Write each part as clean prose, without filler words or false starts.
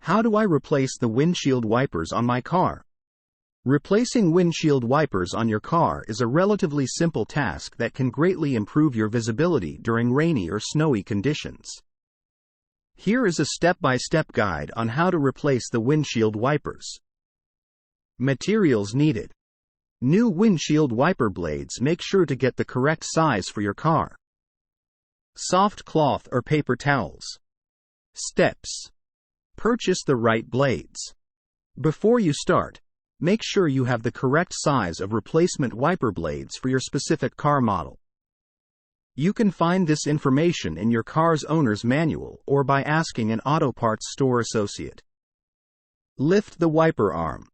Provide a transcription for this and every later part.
How do I replace the windshield wipers on my car? Replacing windshield wipers on your car is a relatively simple task that can greatly improve your visibility during rainy or snowy conditions. Here is a step-by-step guide on how to replace the windshield wipers. Materials needed. New windshield wiper blades. Make sure to get the correct size for your car. Soft cloth or paper towels. Steps. Purchase the right blades. Before you start, make sure you have the correct size of replacement wiper blades for your specific car model. You can find this information in your car's owner's manual or by asking an auto parts store associate. Lift the wiper arm.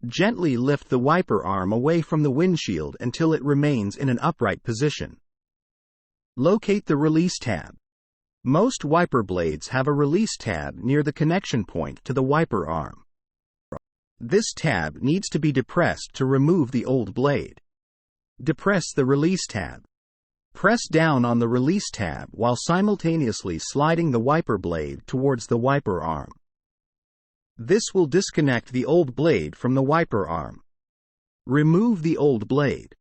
Gently lift the wiper arm away from the windshield until it remains in an upright position. Locate the release tab. Most wiper blades have a release tab near the connection point to the wiper arm. This tab needs to be depressed to remove the old blade. Depress the release tab. Press down on the release tab while simultaneously sliding the wiper blade towards the wiper arm. This will disconnect the old blade from the wiper arm. Remove the old blade.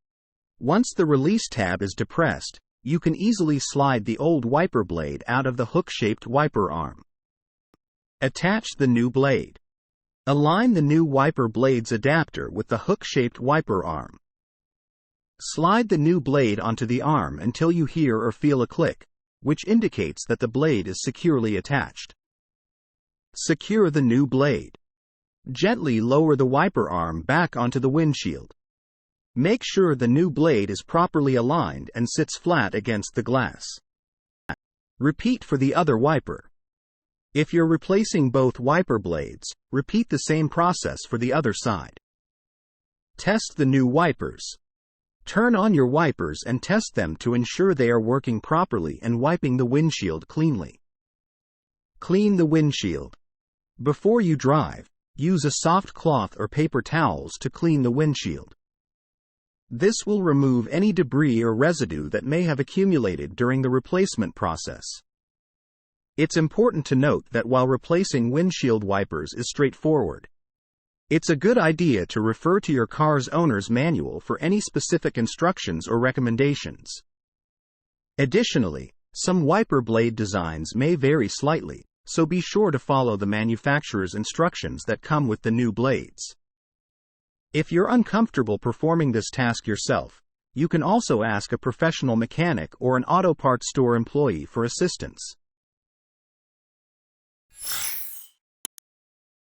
Once the release tab is depressed, you can easily slide the old wiper blade out of the hook-shaped wiper arm. Attach the new blade. Align the new wiper blade's adapter with the hook-shaped wiper arm. Slide the new blade onto the arm until you hear or feel a click, which indicates that the blade is securely attached. Secure the new blade. Gently lower the wiper arm back onto the windshield. Make sure the new blade is properly aligned and sits flat against the glass. Repeat for the other wiper. If you're replacing both wiper blades, repeat the same process for the other side. Test the new wipers. Turn on your wipers and test them to ensure they are working properly and wiping the windshield cleanly. Clean the windshield. Before you drive, use a soft cloth or paper towels to clean the windshield. This will remove any debris or residue that may have accumulated during the replacement process. It's important to note that while replacing windshield wipers is straightforward, it's a good idea to refer to your car's owner's manual for any specific instructions or recommendations. Additionally, some wiper blade designs may vary slightly, so be sure to follow the manufacturer's instructions that come with the new blades. If you're uncomfortable performing this task yourself, you can also ask a professional mechanic or an auto parts store employee for assistance.